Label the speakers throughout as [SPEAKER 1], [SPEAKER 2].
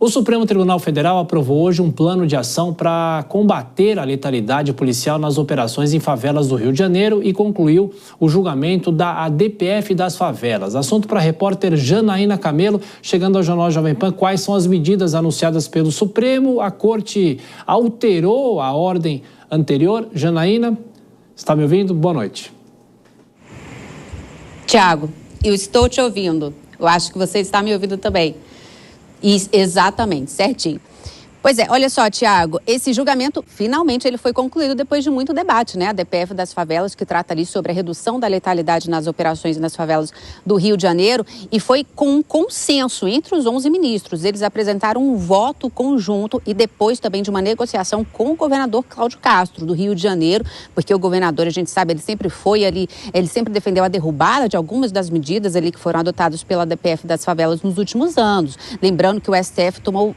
[SPEAKER 1] O Supremo Tribunal Federal aprovou hoje um plano de ação para combater a letalidade policial nas operações em favelas do Rio de Janeiro e concluiu o julgamento da ADPF das favelas. Assunto para a repórter Janaína Camelo, chegando ao Jornal Jovem Pan. Quais são as medidas anunciadas pelo Supremo? A Corte alterou a ordem anterior. Janaína, está me ouvindo? Boa noite.
[SPEAKER 2] Tiago, eu estou te ouvindo. Eu acho que você está me ouvindo também. Exatamente, certinho. Pois é, olha só, Tiago, esse julgamento, finalmente, ele foi concluído depois de muito debate, né? A DPF das favelas, que trata ali sobre a redução da letalidade nas operações nas favelas do Rio de Janeiro, e foi com um consenso entre os 11 ministros. Eles apresentaram um voto conjunto e depois também de uma negociação com o governador Cláudio Castro, do Rio de Janeiro, porque o governador, a gente sabe, ele sempre foi ali, ele sempre defendeu a derrubada de algumas das medidas ali que foram adotadas pela DPF das favelas nos últimos anos. Lembrando que o STF tomou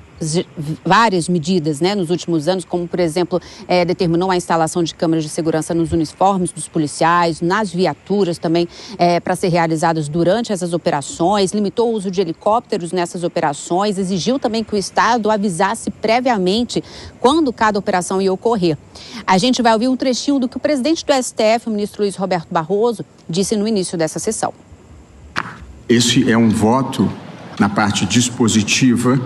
[SPEAKER 2] várias medidas, né, nos últimos anos, como, por exemplo, determinou a instalação de câmeras de segurança nos uniformes dos policiais, nas viaturas também, para ser realizadas durante essas operações, limitou o uso de helicópteros nessas operações, exigiu também que o Estado avisasse previamente quando cada operação ia ocorrer. A gente vai ouvir um trechinho do que o presidente do STF, o ministro Luiz Roberto Barroso, disse no início dessa sessão.
[SPEAKER 3] Esse é um voto na parte dispositiva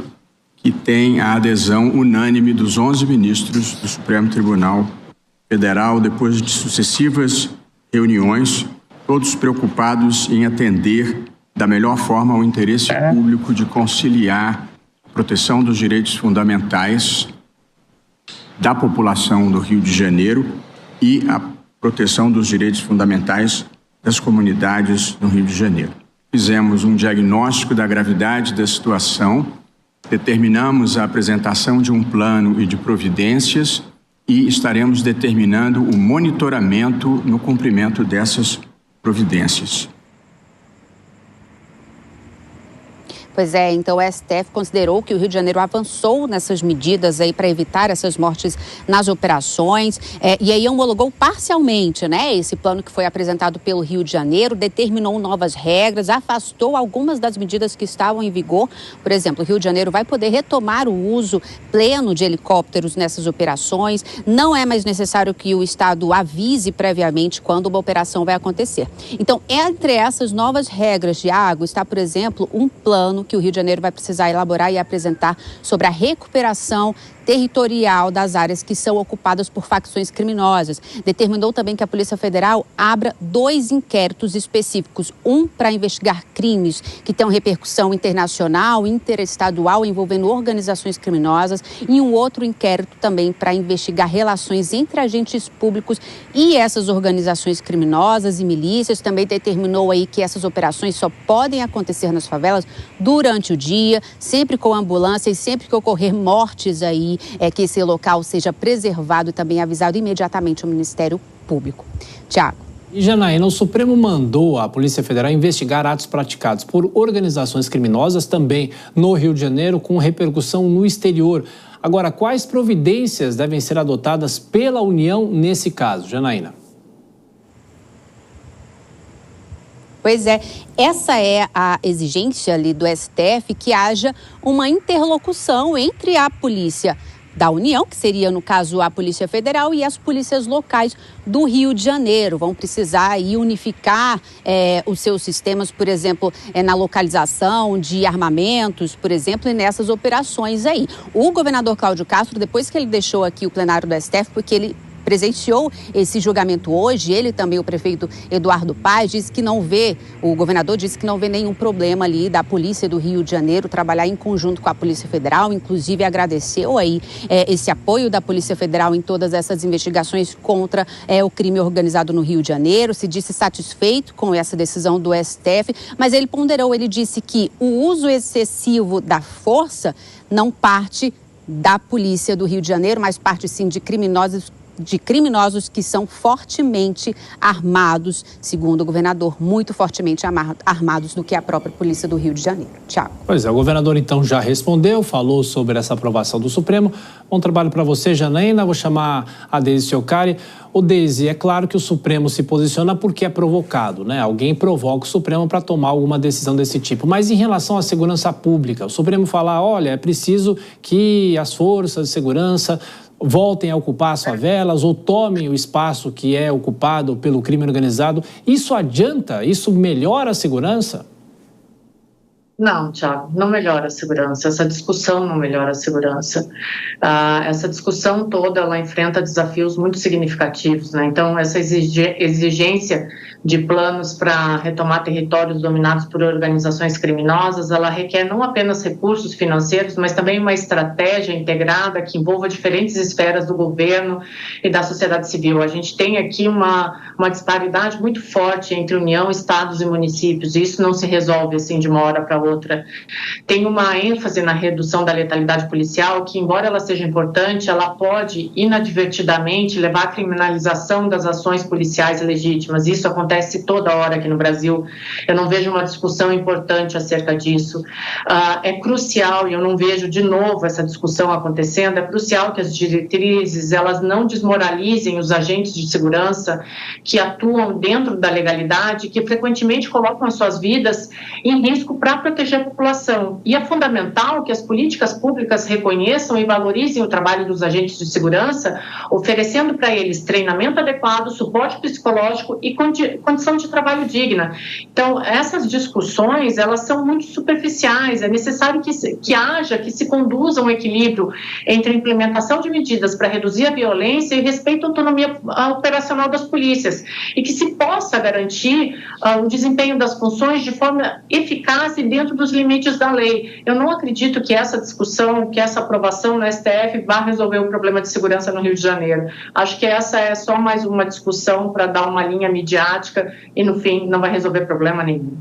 [SPEAKER 3] que tem a adesão unânime dos 11 ministros do Supremo Tribunal Federal, depois de sucessivas reuniões, todos preocupados em atender da melhor forma ao interesse público de conciliar a proteção dos direitos fundamentais da população do Rio de Janeiro e a proteção dos direitos fundamentais das comunidades no Rio de Janeiro. Fizemos um diagnóstico da gravidade da situação, determinamos a apresentação de um plano e de providências e estaremos determinando o monitoramento no cumprimento dessas providências.
[SPEAKER 2] Pois é, então o STF considerou que o Rio de Janeiro avançou nessas medidas aí para evitar essas mortes nas operações e aí homologou parcialmente, né, esse plano que foi apresentado pelo Rio de Janeiro, determinou novas regras, afastou algumas das medidas que estavam em vigor. Por exemplo, o Rio de Janeiro vai poder retomar o uso pleno de helicópteros nessas operações, não é mais necessário que o Estado avise previamente quando uma operação vai acontecer. Então, entre essas novas regras de água está, por exemplo, um plano que o Rio de Janeiro vai precisar elaborar e apresentar sobre a recuperação territorial das áreas que são ocupadas por facções criminosas. Determinou também que a Polícia Federal abra 2 inquéritos específicos, um para investigar crimes que tenham repercussão internacional, interestadual, envolvendo organizações criminosas, e um outro inquérito também para investigar relações entre agentes públicos e essas organizações criminosas e milícias. Também determinou aí que essas operações só podem acontecer nas favelas durante o dia, sempre com ambulância e sempre que ocorrer mortes aí, que esse local seja preservado e também avisado imediatamente ao Ministério Público. Tiago.
[SPEAKER 1] E, Janaína, o Supremo mandou a Polícia Federal investigar atos praticados por organizações criminosas também no Rio de Janeiro, com repercussão no exterior. Agora, quais providências devem ser adotadas pela União nesse caso, Janaína?
[SPEAKER 2] Pois é, essa é a exigência ali do STF, que haja uma interlocução entre a Polícia da União, que seria, no caso, a Polícia Federal, e as polícias locais do Rio de Janeiro. Vão precisar aí unificar os seus sistemas, por exemplo, na localização de armamentos, por exemplo, e nessas operações aí. O governador Cláudio Castro, depois que ele deixou aqui o plenário do STF, porque ele presenciou esse julgamento hoje, ele também, o prefeito Eduardo Paes, disse que não vê, o governador disse que não vê nenhum problema ali da Polícia do Rio de Janeiro trabalhar em conjunto com a Polícia Federal, inclusive agradeceu aí esse apoio da Polícia Federal em todas essas investigações contra o crime organizado no Rio de Janeiro, se disse satisfeito com essa decisão do STF, mas ele ponderou, ele disse que o uso excessivo da força não parte da Polícia do Rio de Janeiro, mas parte sim de criminosos de criminosos que são fortemente armados, segundo o governador, muito fortemente armados do que a própria Polícia do Rio de Janeiro. Tiago.
[SPEAKER 1] Pois é, o governador então já respondeu, falou sobre essa aprovação do Supremo. Bom trabalho para você, Janaína. Vou chamar a Deise Ciocari. Ô Deise, é claro que o Supremo se posiciona porque é provocado, né? Alguém provoca o Supremo para tomar alguma decisão desse tipo. Mas em relação à segurança pública, o Supremo fala, olha, é preciso que as forças de segurança voltem a ocupar as favelas ou tomem o espaço que é ocupado pelo crime organizado. Isso adianta? Isso melhora a segurança?
[SPEAKER 4] Não, Tiago, não melhora a segurança. Essa discussão não melhora a segurança. Essa discussão toda, ela enfrenta desafios muito significativos, né? Então, essa exigência de planos para retomar territórios dominados por organizações criminosas, ela requer não apenas recursos financeiros, mas também uma estratégia integrada que envolva diferentes esferas do governo e da sociedade civil. A gente tem aqui uma disparidade muito forte entre União, estados e municípios, e isso não se resolve assim de uma hora para outra. Tem uma ênfase na redução da letalidade policial que, embora ela seja importante, ela pode inadvertidamente levar à criminalização das ações policiais legítimas. Isso acontece toda hora aqui no Brasil. Eu não vejo uma discussão importante acerca disso. É crucial, e eu não vejo de novo essa discussão acontecendo, é crucial que as diretrizes elas não desmoralizem os agentes de segurança que atuam dentro da legalidade, que frequentemente colocam as suas vidas em risco para proteger a população. E é fundamental que as políticas públicas reconheçam e valorizem o trabalho dos agentes de segurança, oferecendo para eles treinamento adequado, suporte psicológico e condição de trabalho digna. Então, essas discussões, elas são muito superficiais. É necessário que se conduza um equilíbrio entre a implementação de medidas para reduzir a violência e respeito à autonomia operacional das polícias, e que se possa garantir o desempenho das funções de forma eficaz e dentro dos limites da lei. Eu não acredito que essa discussão, que essa aprovação no STF vá resolver o problema de segurança no Rio de Janeiro. Acho que essa é só mais uma discussão para dar uma linha midiática e, no fim, não vai resolver problema nenhum.